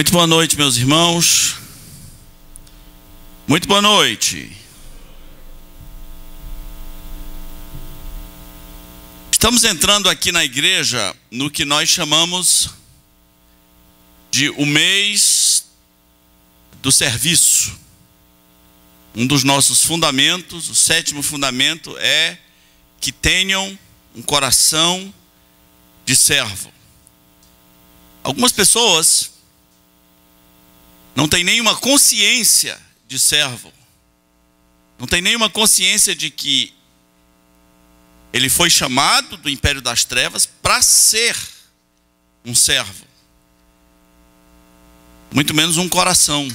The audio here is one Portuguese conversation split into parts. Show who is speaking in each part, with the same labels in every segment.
Speaker 1: Muito boa noite, meus irmãos. Muito boa noite. Estamos entrando aqui na igreja no que nós chamamos de o mês do serviço. Um dos nossos fundamentos, o sétimo fundamento, é que tenham um coração de servo. Algumas pessoas não têm nenhuma consciência de servo. Não tem nenhuma consciência de que ele foi chamado do império das trevas para ser um servo. Muito menos um coração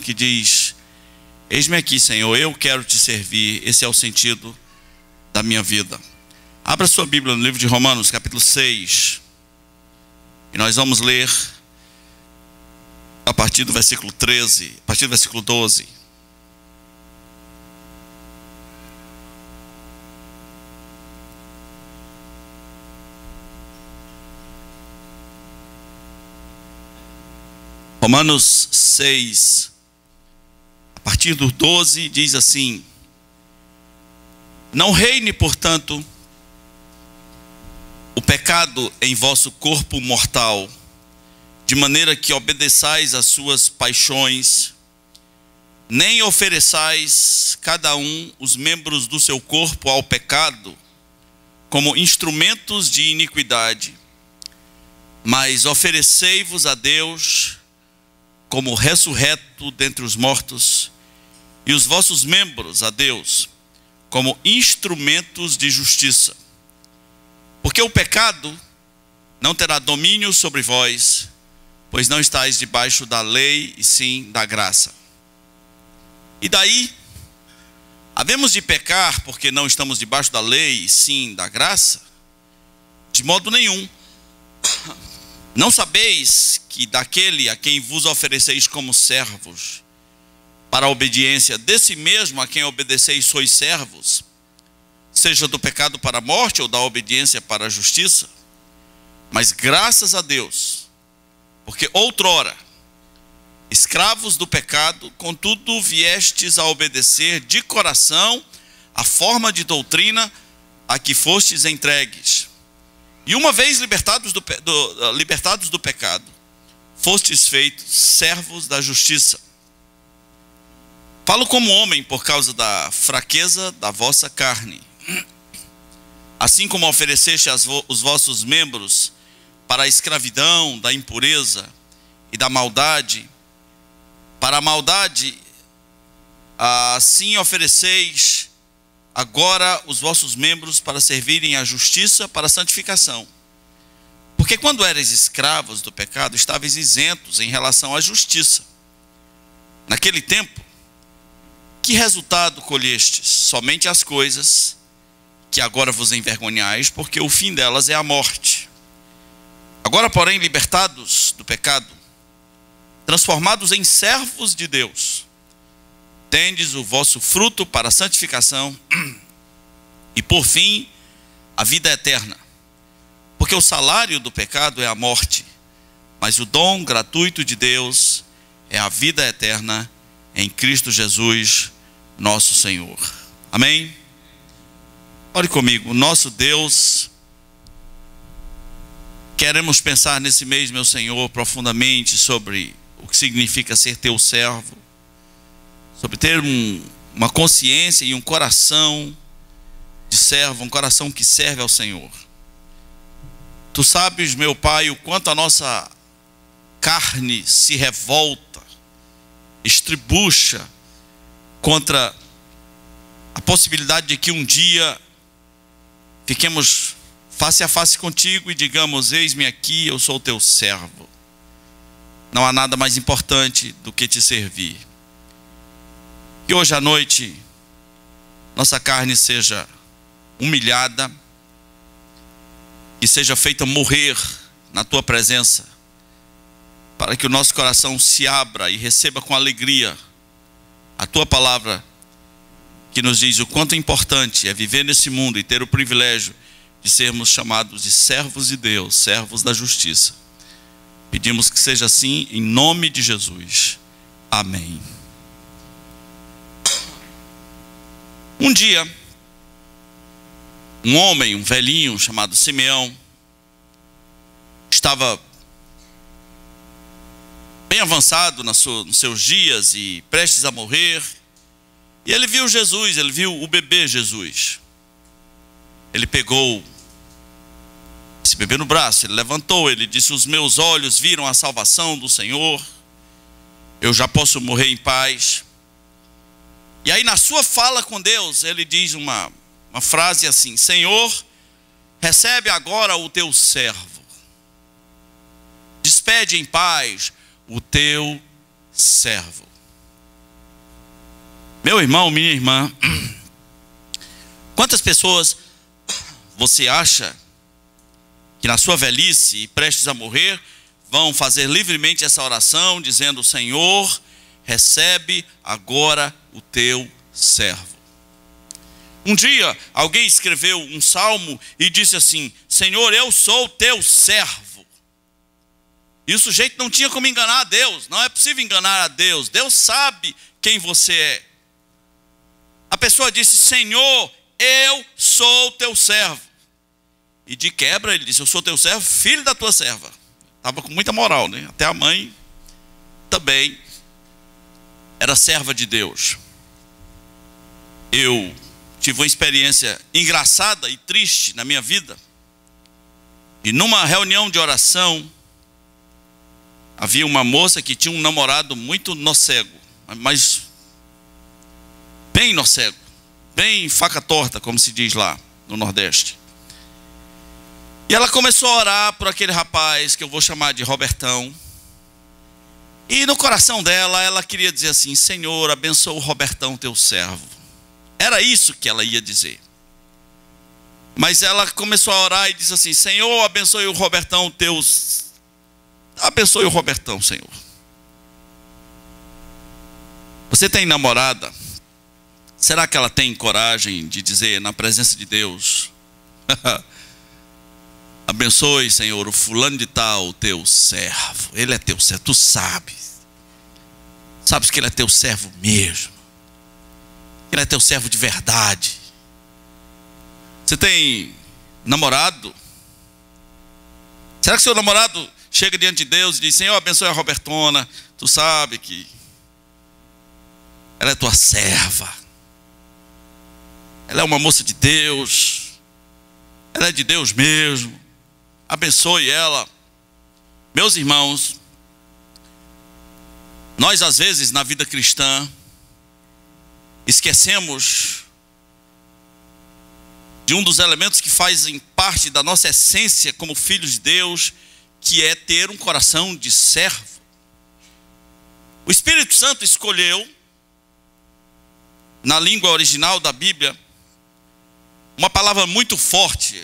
Speaker 1: que diz: eis-me aqui, Senhor, eu quero te servir. Esse é o sentido da minha vida. Abra sua Bíblia no livro de Romanos, capítulo 6. E nós vamos ler a partir do versículo 13, a partir do versículo 12. Romanos 6, a partir do 12, diz assim: não reine, portanto, o pecado em vosso corpo mortal, de maneira que obedeçais às suas paixões, nem ofereçais cada um os membros do seu corpo ao pecado como instrumentos de iniquidade, mas oferecei-vos a Deus como ressurreto dentre os mortos, e os vossos membros a Deus como instrumentos de justiça. Porque o pecado não terá domínio sobre vós, pois não estáis debaixo da lei, e sim da graça. E daí, havemos de pecar porque não estamos debaixo da lei, e sim da graça? De modo nenhum. Não sabeis que daquele a quem vos ofereceis como servos, para a obediência, desse mesmo a quem obedeceis sois servos, seja do pecado para a morte ou da obediência para a justiça? Mas graças a Deus, porque outrora, escravos do pecado, contudo viestes a obedecer de coração a forma de doutrina a que fostes entregues. E uma vez libertados do pecado, fostes feitos servos da justiça. Falo como homem por causa da fraqueza da vossa carne. Assim como ofereceste os vossos membros para a escravidão da impureza e da maldade, para a maldade, assim ofereceis agora os vossos membros para servirem à justiça, para a santificação. Porque quando erais escravos do pecado, estáveis isentos em relação à justiça. Naquele tempo, que resultado colhestes? Somente as coisas que agora vos envergonhais, porque o fim delas é a morte. Agora, porém, libertados do pecado, transformados em servos de Deus, tendes o vosso fruto para a santificação e, por fim, a vida eterna. Porque o salário do pecado é a morte, mas o dom gratuito de Deus é a vida eterna em Cristo Jesus, nosso Senhor. Amém? Ore comigo. Nosso Deus, queremos pensar nesse mês, meu Senhor, profundamente sobre o que significa ser teu servo, sobre ter uma consciência e um coração de servo, um coração que serve ao Senhor. Tu sabes, meu Pai, o quanto a nossa carne se revolta, estribucha contra a possibilidade de que um dia fiquemos face a face contigo e digamos: eis-me aqui, eu sou teu servo. Não há nada mais importante do que te servir. Que hoje à noite nossa carne seja humilhada, que seja feita morrer na tua presença, para que o nosso coração se abra e receba com alegria a tua palavra, que nos diz o quanto importante é viver nesse mundo e ter o privilégio de sermos chamados de servos de Deus, servos da justiça. Pedimos que seja assim, em nome de Jesus. Amém. Um dia, um homem, um velhinho chamado Simeão, estava bem avançado nos seus dias e prestes a morrer. E ele viu Jesus, ele viu o bebê Jesus. Ele pegou esse bebê no braço, ele levantou, ele disse: os meus olhos viram a salvação do Senhor, eu já posso morrer em paz. E aí na sua fala com Deus, ele diz uma frase assim: Senhor, recebe agora o teu servo, despede em paz o teu servo. Meu irmão, minha irmã, quantas pessoas você acha que na sua velhice e prestes a morrer vão fazer livremente essa oração dizendo: Senhor, recebe agora o teu servo? Um dia alguém escreveu um salmo e disse assim: Senhor, eu sou teu servo. E o sujeito não tinha como enganar a Deus. Não é possível enganar a Deus. Deus sabe quem você é. A pessoa disse: Senhor, eu sou teu servo. E de quebra ele disse: eu sou teu servo, filho da tua serva. Estava com muita moral, né? Até a mãe também era serva de Deus. Eu tive uma experiência engraçada e triste na minha vida. E numa reunião de oração, havia uma moça que tinha um namorado muito nocego, mas bem nocego, bem faca torta, como se diz lá no Nordeste. E ela começou a orar por aquele rapaz que eu vou chamar de Robertão. E no coração dela, ela queria dizer assim: Senhor, abençoa o Robertão, teu servo. Era isso que ela ia dizer. Mas ela começou a orar e disse assim: Senhor, abençoe o Robertão, abençoe o Robertão, Senhor. Você tem namorada? Será que ela tem coragem de dizer na presença de Deus: abençoe, Senhor, o fulano de tal, teu servo. Ele é teu servo, tu sabes. Sabes que ele é teu servo mesmo. Ele é teu servo de verdade. Você tem namorado? Será que seu namorado chega diante de Deus e diz: Senhor, abençoe a Robertona, tu sabe que ela é tua serva, ela é uma moça de Deus, ela é de Deus mesmo, abençoe ela. Meus irmãos, nós às vezes na vida cristã esquecemos de um dos elementos que fazem parte da nossa essência como filhos de Deus, que é ter um coração de servo. O Espírito Santo escolheu, na língua original da Bíblia, uma palavra muito forte,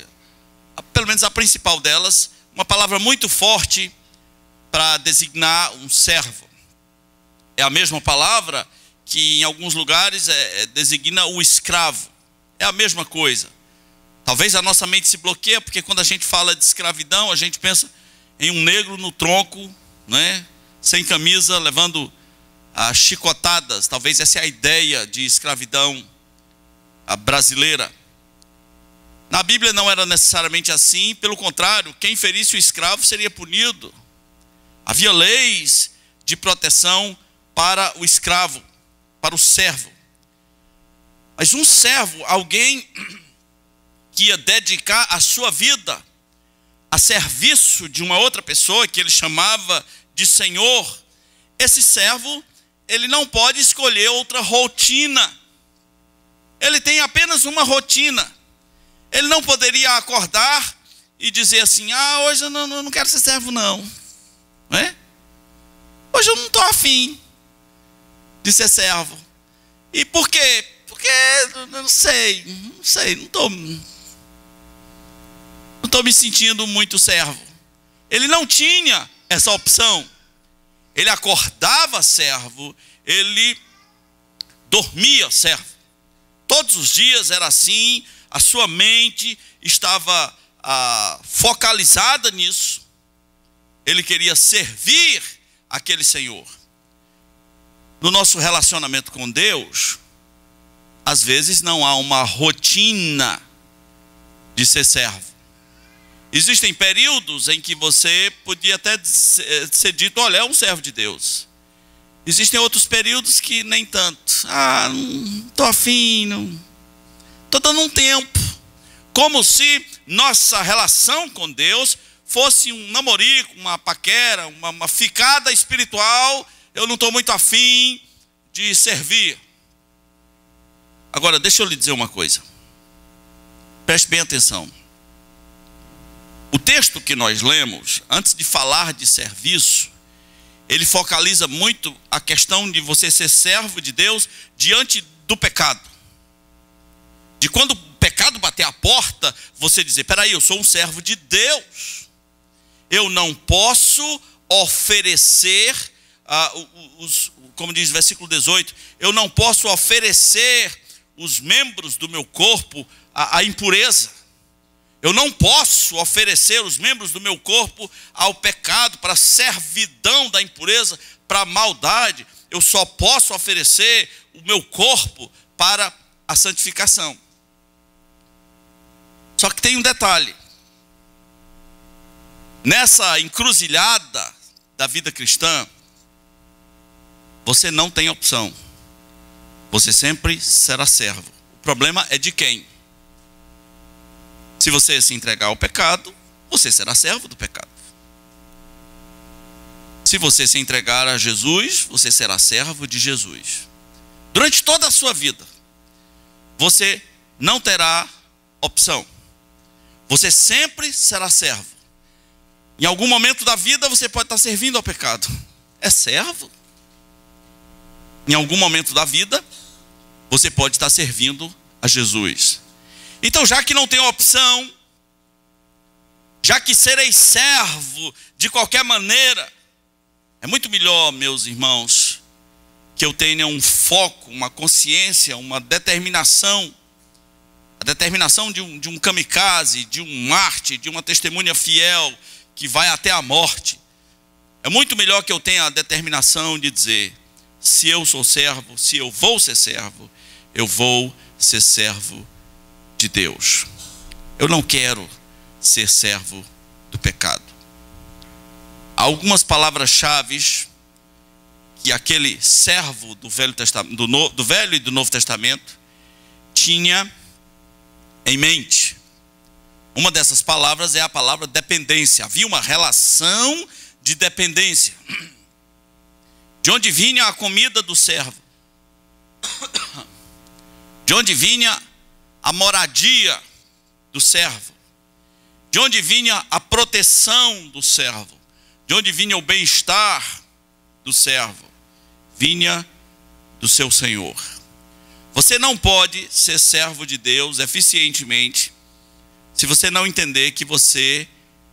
Speaker 1: pelo menos a principal delas, uma palavra muito forte para designar um servo. É a mesma palavra que em alguns lugares designa o escravo. É a mesma coisa. Talvez a nossa mente se bloqueie, porque quando a gente fala de escravidão, a gente pensa em um negro no tronco, né, sem camisa, levando as chicotadas. Talvez essa é a ideia de escravidão brasileira. Na Bíblia não era necessariamente assim, pelo contrário, quem ferisse o escravo seria punido. Havia leis de proteção para o escravo, para o servo. Mas um servo, alguém que ia dedicar a sua vida a serviço de uma outra pessoa, que ele chamava de Senhor, esse servo, ele não pode escolher outra rotina. Ele tem apenas uma rotina. Ele não poderia acordar e dizer assim: hoje eu não quero ser servo não. Não é? Hoje eu não estou afim de ser servo. E por quê? Porque eu não sei, não estou me sentindo muito servo. Ele não tinha essa opção. Ele acordava servo, ele dormia servo. Todos os dias era assim, a sua mente estava focalizada nisso. ele queria servir aquele senhor. No nosso relacionamento com Deus, às vezes não há uma rotina de ser servo. Existem períodos em que você podia até ser dito, olha, é um servo de Deus. Existem outros períodos que nem tanto. Não estou afim, não estou dando um tempo. Como se nossa relação com Deus fosse um namorico, uma paquera, uma ficada espiritual. Eu não estou muito afim de servir. Agora, deixa eu lhe dizer uma coisa. Preste bem atenção. O texto que nós lemos, antes de falar de serviço, ele focaliza muito a questão de você ser servo de Deus diante do pecado. De quando o pecado bater a porta, você dizer, peraí, eu sou um servo de Deus. Eu não posso oferecer, como diz o versículo 18, eu não posso oferecer os membros do meu corpo à impureza. Eu não posso oferecer os membros do meu corpo ao pecado, para a servidão da impureza, para a maldade. Eu só posso oferecer o meu corpo para a santificação. Só que tem um detalhe. Nessa encruzilhada da vida cristã, você não tem opção. Você sempre será servo. O problema é de quem? Se você se entregar ao pecado, você será servo do pecado. Se você se entregar a Jesus, você será servo de Jesus. Durante toda a sua vida, você não terá opção. Você sempre será servo. Em algum momento da vida, você pode estar servindo ao pecado. É servo. Em algum momento da vida, você pode estar servindo a Jesus. Então, já que não tem opção, já que sereis servo de qualquer maneira, é muito melhor, meus irmãos, que eu tenha um foco, uma consciência, uma determinação, a determinação de um kamikaze, de um mártir, de uma testemunha fiel que vai até a morte. É muito melhor que eu tenha a determinação de dizer, se eu sou servo, se eu vou ser servo, eu vou ser servo de Deus. Eu não quero ser servo do pecado. Há algumas palavras-chave que aquele servo do Velho Testamento, do Velho e do Novo Testamento tinha em mente. Uma dessas palavras é a palavra dependência. Havia uma relação de dependência. De onde vinha a comida do servo? De onde vinha a moradia do servo? De onde vinha a proteção do servo? De onde vinha o bem-estar do servo? Vinha do seu Senhor. Você não pode ser servo de Deus eficientemente se você não entender que você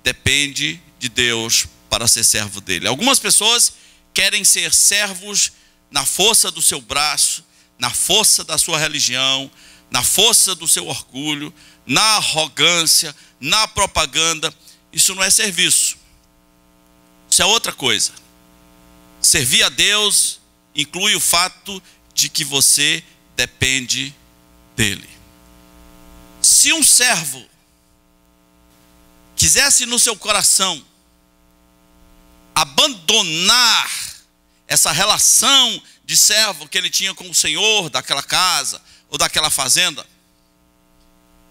Speaker 1: depende de Deus para ser servo dele. Algumas pessoas querem ser servos na força do seu braço, na força da sua religião, na força do seu orgulho, na arrogância, na propaganda. Isso não é serviço. Isso é outra coisa. Servir a Deus inclui o fato de que você depende dele. Se um servo quisesse no seu coração abandonar essa relação de servo que ele tinha com o Senhor daquela casa ou daquela fazenda,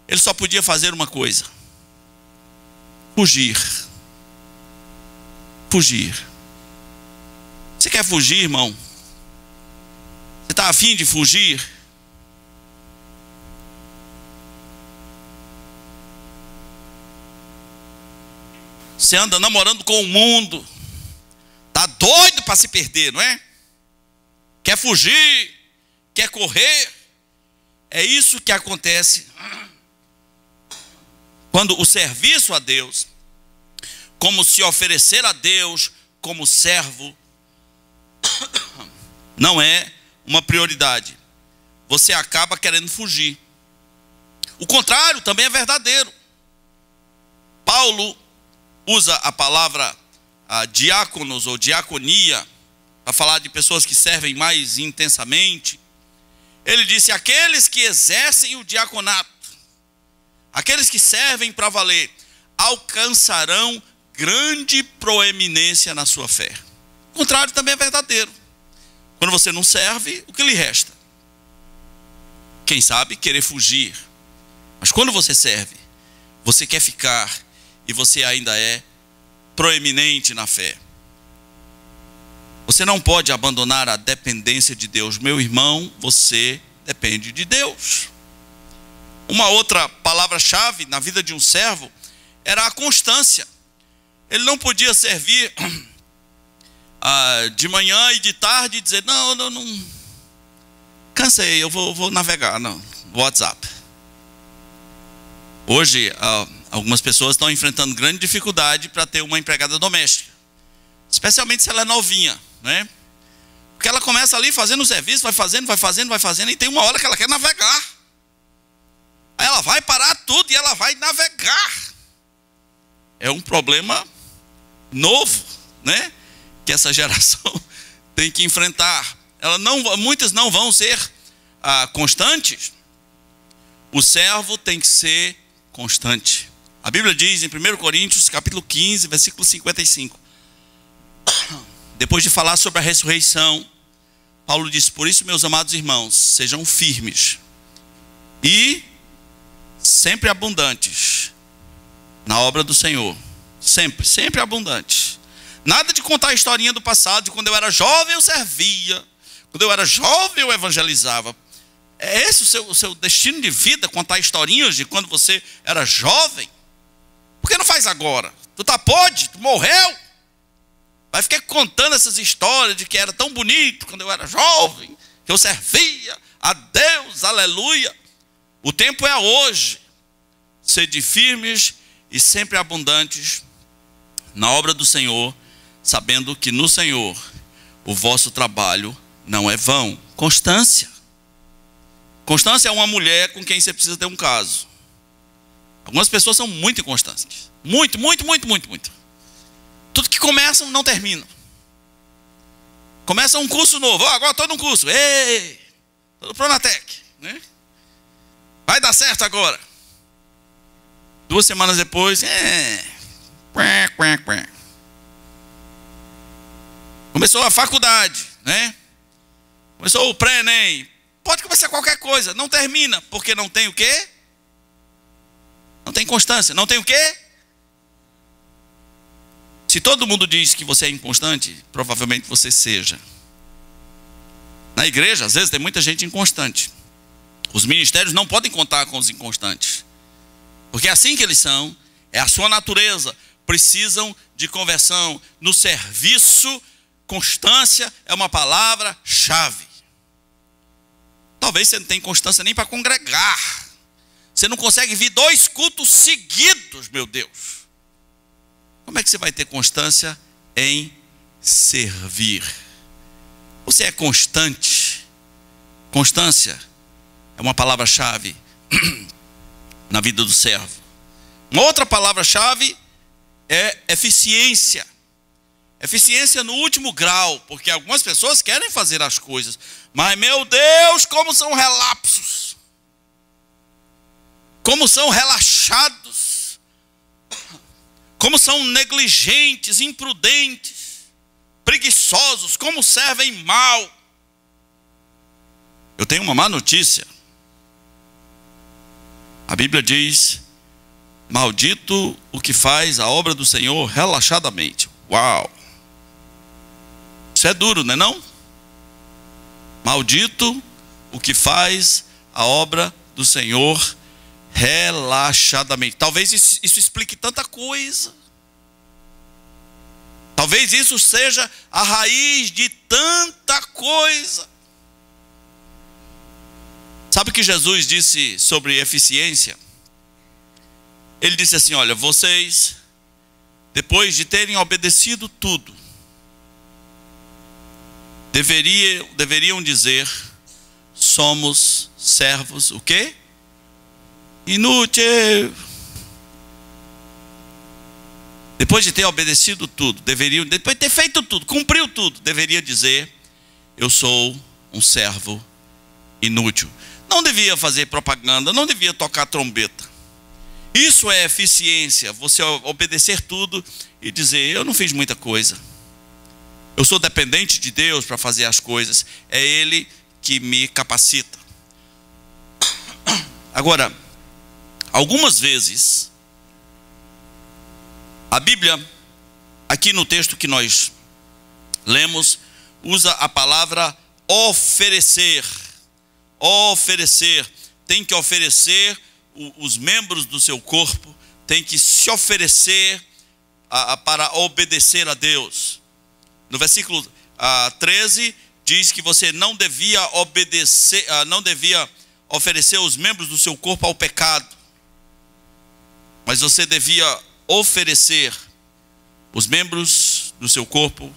Speaker 1: ele só podia fazer uma coisa: fugir. Fugir. Você quer fugir, irmão? Você está afim de fugir? Você anda namorando com o mundo, está doido para se perder, não é? Quer fugir, quer correr. É isso que acontece quando o serviço a Deus, como se oferecer a Deus como servo, não é uma prioridade. Você acaba querendo fugir. O contrário também é verdadeiro. Paulo usa a palavra diáconos ou diaconia, para falar de pessoas que servem mais intensamente, ele disse: aqueles que exercem o diaconato, aqueles que servem para valer, alcançarão grande proeminência na sua fé. O contrário também é verdadeiro. Quando você não serve, o que lhe resta? Quem sabe querer fugir. Mas quando você serve, você quer ficar e você ainda é proeminente na fé. Você não pode abandonar a dependência de Deus. Meu irmão, você depende de Deus. Uma outra palavra-chave na vida de um servo era a constância. Ele não podia servir de manhã e de tarde e dizer: não, cansei, eu vou navegar no WhatsApp. Hoje, algumas pessoas estão enfrentando grande dificuldade para ter uma empregada doméstica, especialmente se ela é novinha, né? Porque ela começa ali fazendo o serviço, vai fazendo, e tem uma hora que ela quer navegar. Aí ela vai parar tudo e ela vai navegar. É um problema novo, né, que essa geração tem que enfrentar. Muitas não vão ser constantes. O servo tem que ser constante. A Bíblia diz em 1 Coríntios capítulo 15, versículo 55, depois de falar sobre a ressurreição, Paulo diz: por isso, meus amados irmãos, sejam firmes e sempre abundantes na obra do Senhor. Sempre abundantes. Nada de contar a historinha do passado, de quando eu era jovem eu servia, quando eu era jovem eu evangelizava. É esse o seu destino de vida, contar historinhas de quando você era jovem? Por que não faz agora? Tu pode, tu morreu. Vai ficar contando essas histórias de que era tão bonito quando eu era jovem, que eu servia a Deus, aleluia. O tempo é hoje. Sede firmes e sempre abundantes na obra do Senhor, sabendo que no Senhor o vosso trabalho não é vão. Constância. Constância é uma mulher com quem você precisa ter um caso. Algumas pessoas são muito inconstantes. Muito. Tudo que começam não terminam. Começa um curso novo. Agora estou num curso. Ei, estou no Pronatec, né? Vai dar certo agora. 2 semanas depois, começou a faculdade, né? Começou o pré-ENEM. Pode começar qualquer coisa, não termina, porque não tem o quê? Não tem constância. Não tem o quê? Se todo mundo diz que você é inconstante, provavelmente você seja. Na igreja, às vezes, tem muita gente inconstante. Os ministérios não podem contar com os inconstantes, porque é assim que eles são, é a sua natureza. Precisam de conversão. No serviço, constância é uma palavra-chave. Talvez você não tenha constância nem para congregar. Você não consegue vir 2 cultos seguidos, meu Deus. Como é que você vai ter constância em servir? Você é constante. Constância é uma palavra-chave na vida do servo. Uma outra palavra-chave é eficiência. Eficiência no último grau, porque algumas pessoas querem fazer as coisas, mas meu Deus, como são relapsos, como são relaxados, como são negligentes, imprudentes, preguiçosos, como servem mal. Eu tenho uma má notícia. A Bíblia diz: maldito o que faz a obra do Senhor relaxadamente. Uau! Isso é duro, não é não? Maldito o que faz a obra do Senhor relaxadamente. Talvez isso explique tanta coisa. Talvez isso seja a raiz de tanta coisa. Sabe o que Jesus disse sobre eficiência? Ele disse assim: olha, vocês, depois de terem obedecido tudo, deveriam dizer: somos servos, o quê? Inútil. depois de ter obedecido tudo, depois de ter feito tudo, cumpriu tudo, deveria dizer: eu sou um servo inútil. Não devia fazer propaganda, não devia tocar trombeta. Isso é eficiência, você obedecer tudo e dizer: eu não fiz muita coisa. Eu sou dependente de Deus para fazer as coisas. É Ele que me capacita. Agora, algumas vezes, a Bíblia, aqui no texto que nós lemos, usa a palavra oferecer. Oferecer. Tem que oferecer os membros do seu corpo, tem que se oferecer para obedecer a Deus. No versículo 13 diz que você não devia obedecer, não devia oferecer os membros do seu corpo ao pecado, mas você devia oferecer os membros do seu corpo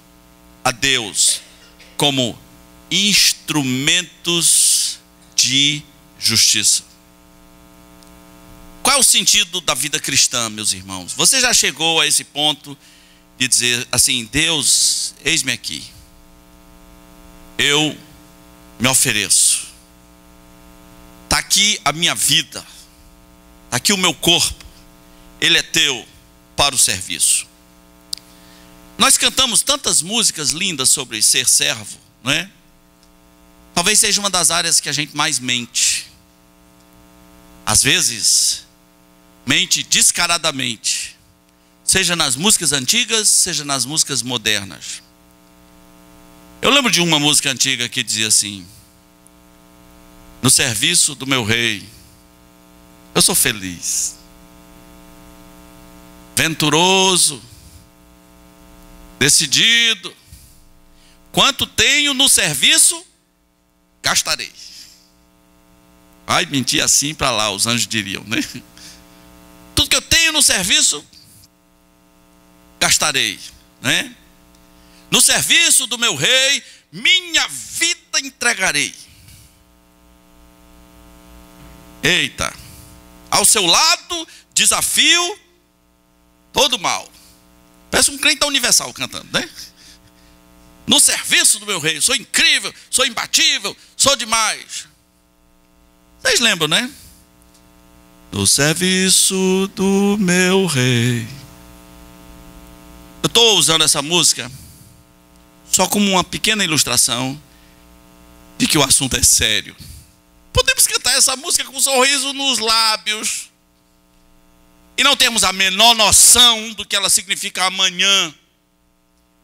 Speaker 1: a Deus como instrumentos de justiça. Qual é o sentido da vida cristã, meus irmãos? Você já chegou a esse ponto de dizer assim: Deus, eis-me aqui, eu me ofereço, está aqui a minha vida, está aqui o meu corpo, ele é teu para o serviço. Nós cantamos tantas músicas lindas sobre ser servo, não é? Talvez seja uma das áreas que a gente mais mente. Às vezes mente descaradamente, seja nas músicas antigas, seja nas músicas modernas. Eu lembro de uma música antiga que dizia assim: no serviço do meu rei eu sou feliz, venturoso, decidido, quanto tenho no serviço gastarei. Ai, mentir assim para lá, os anjos diriam, né? Tudo que eu tenho no serviço gastarei, né? No serviço do meu rei minha vida entregarei. Eita, ao seu lado desafio todo mal. Parece um crente universal cantando, né? No serviço do meu rei, sou incrível, sou imbatível, sou demais. Vocês lembram, né? No serviço do meu rei. Eu estou usando essa música só como uma pequena ilustração de que o assunto é sério. Podemos cantar essa música com um sorriso nos lábios e não termos a menor noção do que ela significa amanhã,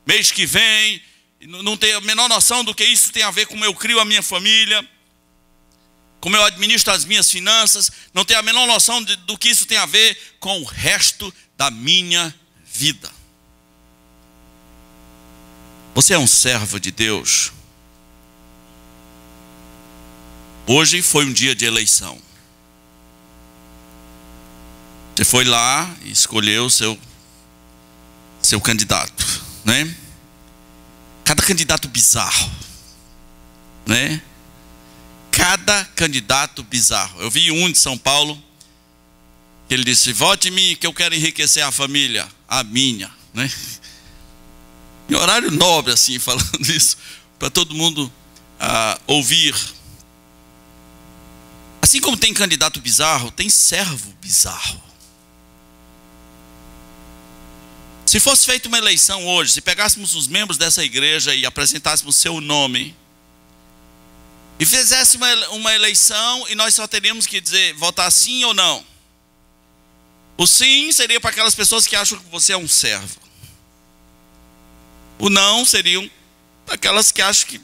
Speaker 1: mês que vem, não ter a menor noção do que isso tem a ver com como eu crio a minha família, como eu administro as minhas finanças, não ter a menor noção do que isso tem a ver com o resto da minha vida. Você é um servo de Deus. Hoje foi um dia de eleição. Você foi lá e escolheu o seu candidato, né? Cada candidato bizarro, né? Cada candidato bizarro. Eu vi um de São Paulo, que ele disse: vote em mim que eu quero enriquecer a família, a minha, né? Em horário nobre assim, falando isso, para todo mundo ouvir. Assim como tem candidato bizarro, tem servo bizarro. Se fosse feita uma eleição hoje, se pegássemos os membros dessa igreja e apresentássemos seu nome, e fizéssemos uma eleição e nós só teríamos que dizer, votar sim ou não. O sim seria para aquelas pessoas que acham que você é um servo. O não seriam para aquelas que acham que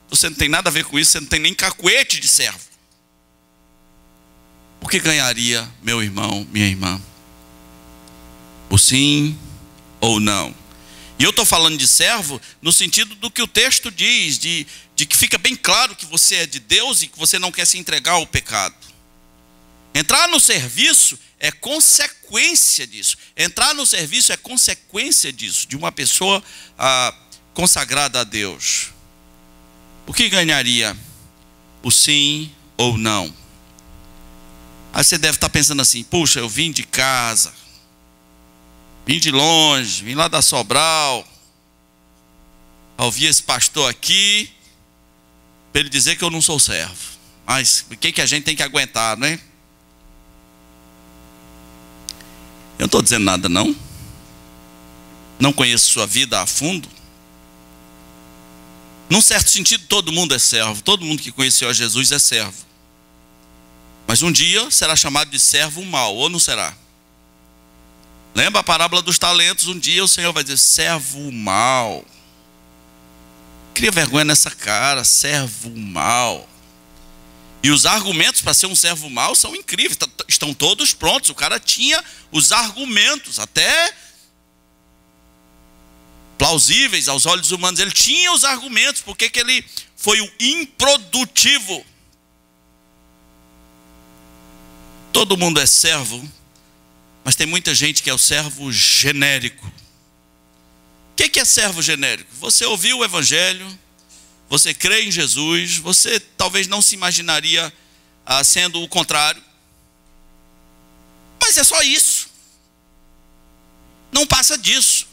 Speaker 1: você não tem nada a ver com isso, você não tem nem cacuete de servo. O que ganharia, meu irmão, minha irmã? O sim ou não? E eu estou falando de servo no sentido do que o texto diz, de que fica bem claro que você é de Deus e que você não quer se entregar ao pecado. Entrar no serviço é consequência disso. Entrar no serviço é consequência disso, de uma pessoa consagrada a Deus. O que ganharia? O sim ou não? Aí você deve estar pensando assim: puxa, eu vim de casa, Vim de longe, vim lá da Sobral, ouvi esse pastor aqui, para ele dizer que eu não sou servo. Mas o que a gente tem que aguentar, né? Eu não estou dizendo nada, não. Não conheço sua vida a fundo. Num certo sentido, todo mundo é servo. Todo mundo que conheceu a Jesus é servo. Mas um dia será chamado de servo mau, ou não será? Lembra a parábola dos talentos? Um dia o Senhor vai dizer, servo mau. Cria vergonha nessa cara, servo mau. E os argumentos para ser um servo mau são incríveis, estão todos prontos. O cara tinha os argumentos, até plausíveis aos olhos humanos. Ele tinha os argumentos, porque que ele foi o improdutivo. Todo mundo é servo, mas tem muita gente que é o servo genérico. O que é servo genérico? Você ouviu o evangelho, você crê em Jesus, você talvez não se imaginaria sendo o contrário, mas é só isso, não passa disso,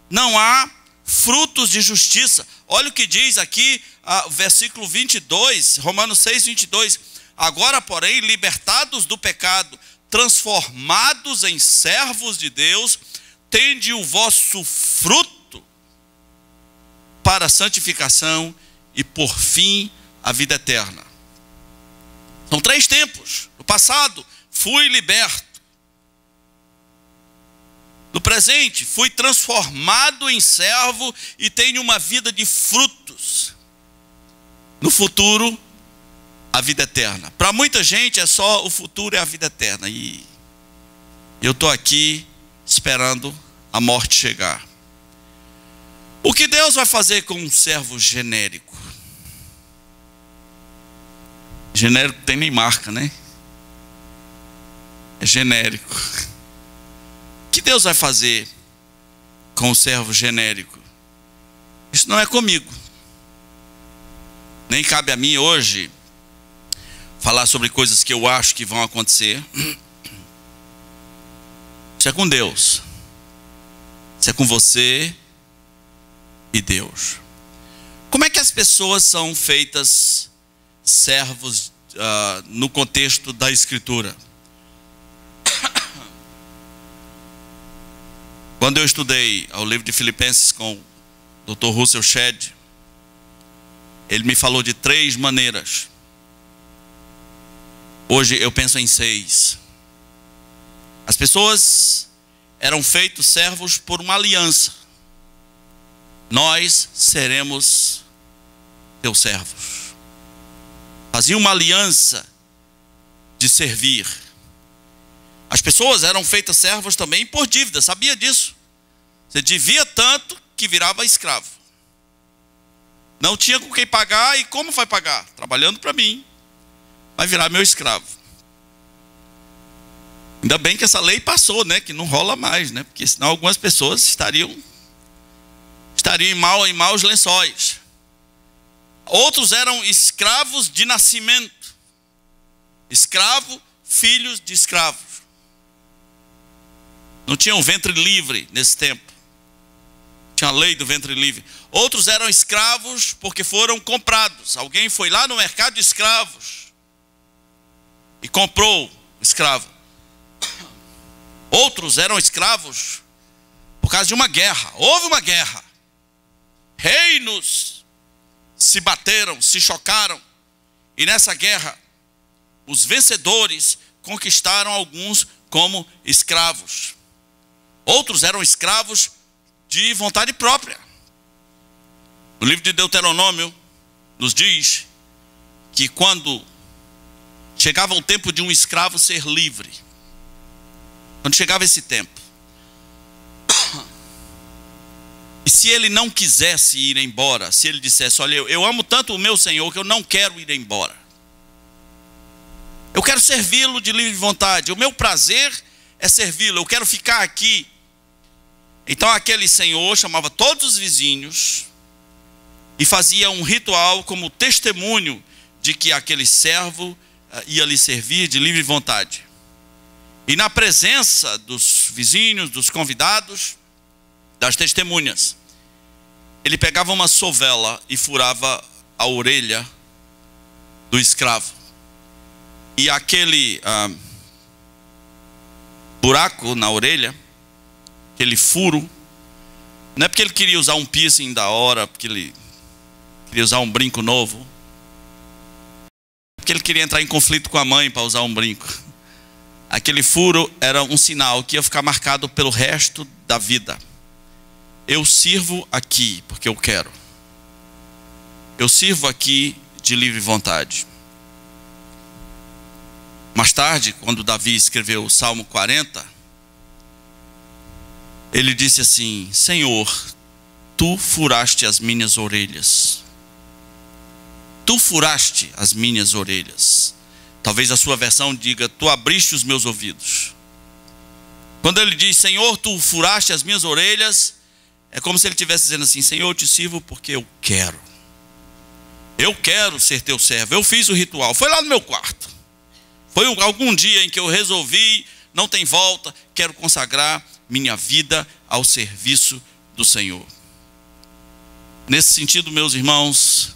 Speaker 1: não há frutos de justiça. Olha o que diz aqui, versículo 22, Romanos 6, 22, agora porém, libertados do pecado, transformados em servos de Deus, tende o vosso fruto para a santificação e por fim a vida eterna. São 3 tempos. No passado, fui liberto. No presente, fui transformado em servo e tenho uma vida de frutos. No futuro, a vida eterna. Para muita gente é só o futuro, é a vida eterna. E eu estou aqui esperando a morte chegar. O que Deus vai fazer com um servo genérico? Genérico tem nem marca, né? É genérico. O que Deus vai fazer com o servo genérico? Isso não é comigo. Nem cabe a mim hoje falar sobre coisas que eu acho que vão acontecer. Isso é com Deus. Isso é com você e Deus. Como é que as pessoas são feitas servos no contexto da Escritura? Quando eu estudei o livro de Filipenses com o Dr. Russell Shedd, ele me falou de 3 maneiras. Hoje eu penso em 6. As pessoas eram feitos servos por uma aliança. Nós seremos teus servos. Fazia uma aliança de servir. As pessoas eram feitas servos também por dívida, sabia disso? Você devia tanto que virava escravo. Não tinha com quem pagar, e como vai pagar? Trabalhando para mim. Vai virar meu escravo. Ainda bem que essa lei passou, né? Que não rola mais, né? Porque senão algumas pessoas estariam em maus lençóis. Outros eram escravos de nascimento. Escravo, filhos de escravos. Não tinha um ventre livre nesse tempo. Tinha a lei do ventre livre. Outros eram escravos porque foram comprados. Alguém foi lá no mercado de escravos e comprou o escravo. Outros eram escravos por causa de uma guerra. Houve uma guerra. Reinos se bateram, se chocaram. E nessa guerra, os vencedores conquistaram alguns como escravos. Outros eram escravos de vontade própria. O livro de Deuteronômio nos diz que quando chegava o tempo de um escravo ser livre, quando chegava esse tempo, e se ele não quisesse ir embora, se ele dissesse, olha, eu amo tanto o meu Senhor que eu não quero ir embora, eu quero servi-lo de livre vontade, o meu prazer é servi-lo, eu quero ficar aqui. Então aquele senhor chamava todos os vizinhos e fazia um ritual como testemunho de que aquele servo ia lhe servir de livre vontade. E na presença dos vizinhos, dos convidados, das testemunhas, ele pegava uma sovela e furava a orelha do escravo. E aquele buraco na orelha, aquele furo, não é porque ele queria usar um piercing da hora, porque ele queria usar um brinco novo, porque ele queria entrar em conflito com a mãe para usar um brinco. Aquele furo era um sinal que ia ficar marcado pelo resto da vida. Eu sirvo aqui porque eu quero. Eu sirvo aqui de livre vontade. Mais tarde, quando Davi escreveu o Salmo 40, ele disse assim: Senhor, tu furaste as minhas orelhas. Tu furaste as minhas orelhas. Talvez a sua versão diga: tu abriste os meus ouvidos. Quando ele diz: Senhor, tu furaste as minhas orelhas, é como se ele estivesse dizendo assim: Senhor, eu te sirvo porque eu quero. Eu quero ser teu servo. Eu fiz o ritual. Foi lá no meu quarto. Foi algum dia em que eu resolvi, não tem volta, quero consagrar minha vida ao serviço do Senhor. Nesse sentido, meus irmãos,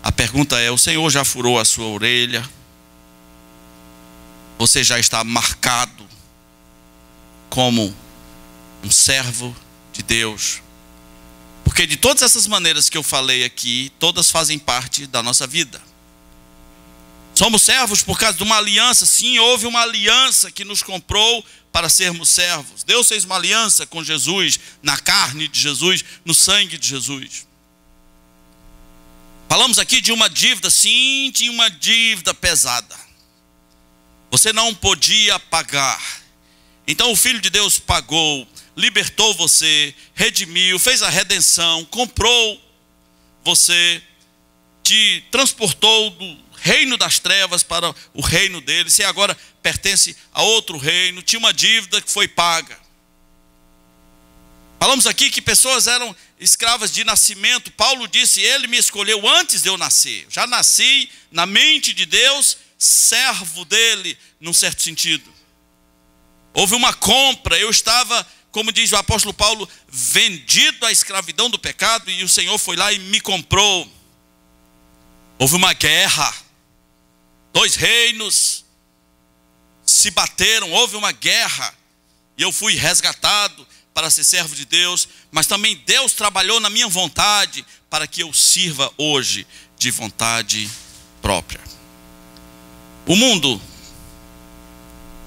Speaker 1: a pergunta é: o Senhor já furou a sua orelha? Você já está marcado como um servo de Deus? Porque de todas essas maneiras que eu falei aqui, todas fazem parte da nossa vida. Somos servos por causa de uma aliança. Sim, houve uma aliança que nos comprou para sermos servos. Deus fez uma aliança com Jesus, na carne de Jesus, no sangue de Jesus. Falamos aqui de uma dívida. Sim, tinha uma dívida pesada. Você não podia pagar. Então o Filho de Deus pagou, libertou você, redimiu, fez a redenção, comprou você, te transportou do reino das trevas para o reino dele. Você agora pertence a outro reino. Tinha uma dívida que foi paga. Falamos aqui que pessoas eram escravas de nascimento. Paulo disse: ele me escolheu antes de eu nascer. Já nasci na mente de Deus, servo dele, num certo sentido. Houve uma compra. Eu estava, como diz o apóstolo Paulo, vendido à escravidão do pecado, e o Senhor foi lá e me comprou. Houve uma guerra. 2 reinos se bateram, houve uma guerra, e eu fui resgatado para ser servo de Deus. Mas também Deus trabalhou na minha vontade para que eu sirva hoje de vontade própria. O mundo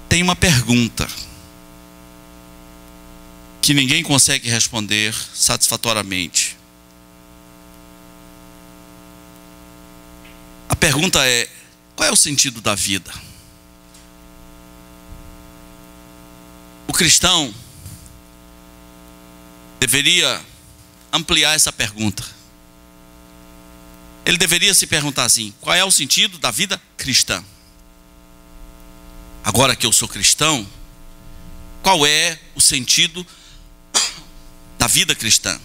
Speaker 1: tem uma pergunta que ninguém consegue responder satisfatoriamente. A pergunta é: qual é o sentido da vida? O cristão deveria ampliar essa pergunta. Ele deveria se perguntar assim: qual é o sentido da vida cristã? Agora que eu sou cristão, qual é o sentido da vida cristã?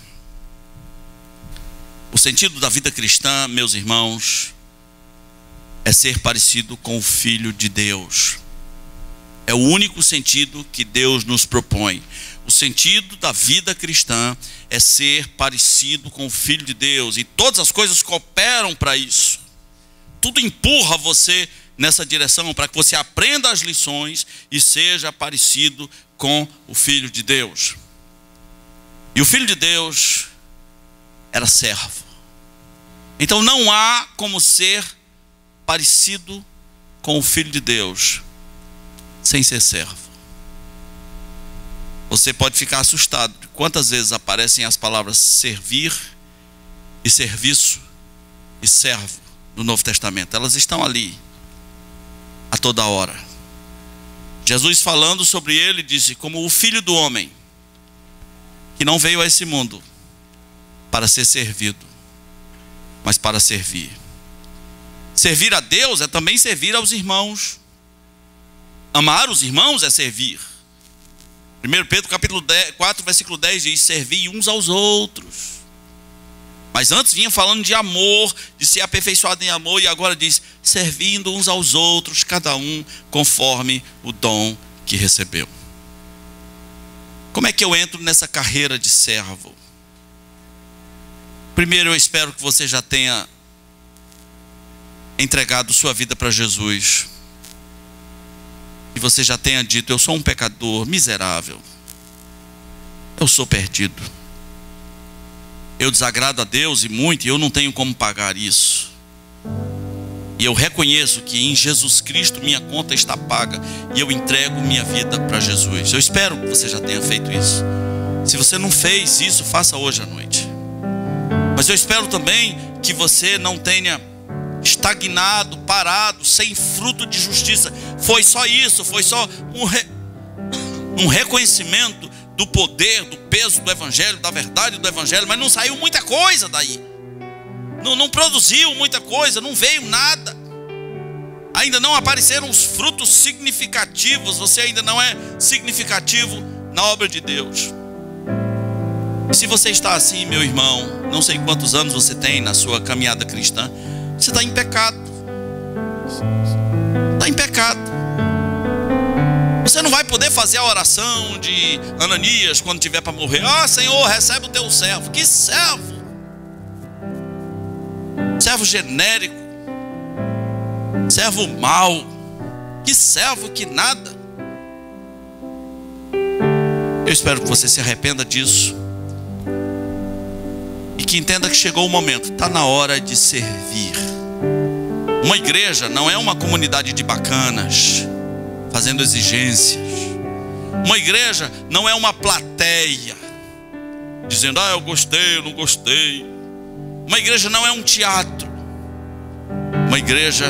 Speaker 1: O sentido da vida cristã, meus irmãos, é ser parecido com o Filho de Deus. É o único sentido que Deus nos propõe. O sentido da vida cristã é ser parecido com o Filho de Deus. E todas as coisas cooperam para isso. Tudo empurra você nessa direção, para que você aprenda as lições e seja parecido com o Filho de Deus. E o Filho de Deus era servo. Então não há como ser parecido com o Filho de Deus sem ser servo. Você pode ficar assustado de quantas vezes aparecem as palavras servir e serviço e servo no Novo Testamento. Elas estão ali a toda hora. Jesus, falando sobre ele, disse: como o Filho do homem, que não veio a esse mundo para ser servido, mas para servir. Servir a Deus é também servir aos irmãos. Amar os irmãos é servir. 1 Pedro capítulo 4, versículo 10 diz: servi uns aos outros. Mas antes vinha falando de amor, de ser aperfeiçoado em amor, e agora diz, servindo uns aos outros, cada um conforme o dom que recebeu. Como é que eu entro nessa carreira de servo? Primeiro, eu espero que você já tenha entregado sua vida para Jesus. E você já tenha dito, eu sou um pecador miserável. Eu sou perdido. Eu desagrado a Deus e muito, e eu não tenho como pagar isso. E eu reconheço que em Jesus Cristo minha conta está paga, e eu entrego minha vida para Jesus. Eu espero que você já tenha feito isso. Se você não fez isso, faça hoje à noite. Mas eu espero também que você não tenha estagnado, parado, sem fruto de justiça. Foi só isso, foi só um reconhecimento do poder, do peso do Evangelho, da verdade do Evangelho, mas não saiu muita coisa daí. Não produziu muita coisa, não veio nada. Ainda não apareceram os frutos significativos. Você ainda não é significativo na obra de Deus. E se você está assim, meu irmão, não sei quantos anos você tem na sua caminhada cristã, você está em pecado. Está em pecado. Você não vai poder fazer a oração de Ananias quando tiver para morrer. Ah, Senhor, recebe o teu servo. Que servo? Servo genérico. Servo mau. Que servo que nada. Eu espero que você se arrependa disso. E que entenda que chegou o momento. Está na hora de servir. Uma igreja não é uma comunidade de bacanas fazendo exigências. Uma igreja não é uma plateia dizendo, ah, eu gostei, eu não gostei. Uma igreja não é um teatro. Uma igreja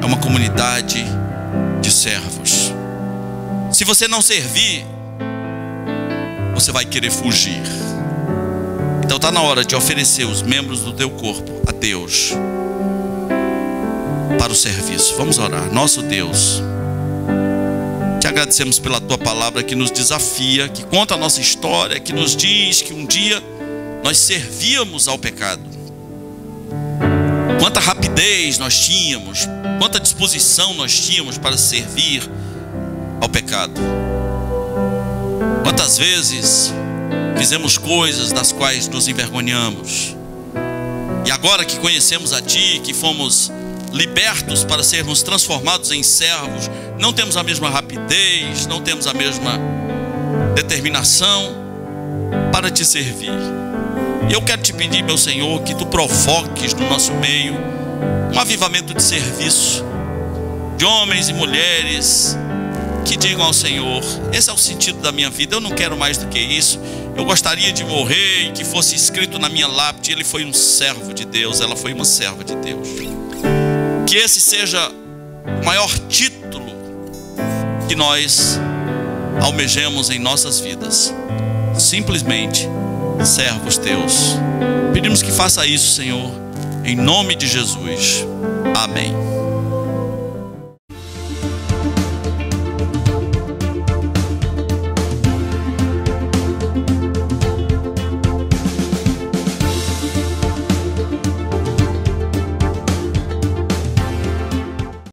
Speaker 1: é uma comunidade de servos. Se você não servir, você vai querer fugir. Então está na hora de oferecer os membros do teu corpo a Deus para o serviço. Vamos orar. Nosso Deus, te agradecemos pela tua palavra que nos desafia, que conta a nossa história, que nos diz que um dia nós servíamos ao pecado. Quanta rapidez nós tínhamos, quanta disposição nós tínhamos para servir ao pecado. Quantas vezes fizemos coisas das quais nos envergonhamos. E agora que conhecemos a Ti, que fomos libertos para sermos transformados em servos, não temos a mesma rapidez, não temos a mesma determinação para Te servir. E eu quero Te pedir, meu Senhor, que Tu provoques no nosso meio um avivamento de serviço, de homens e mulheres que digam ao Senhor, esse é o sentido da minha vida, eu não quero mais do que isso. Eu gostaria de morrer e que fosse escrito na minha lápide, ele foi um servo de Deus, ela foi uma serva de Deus. Que esse seja o maior título que nós almejemos em nossas vidas. Simplesmente servos teus. Pedimos que faça isso, Senhor, em nome de Jesus. Amém.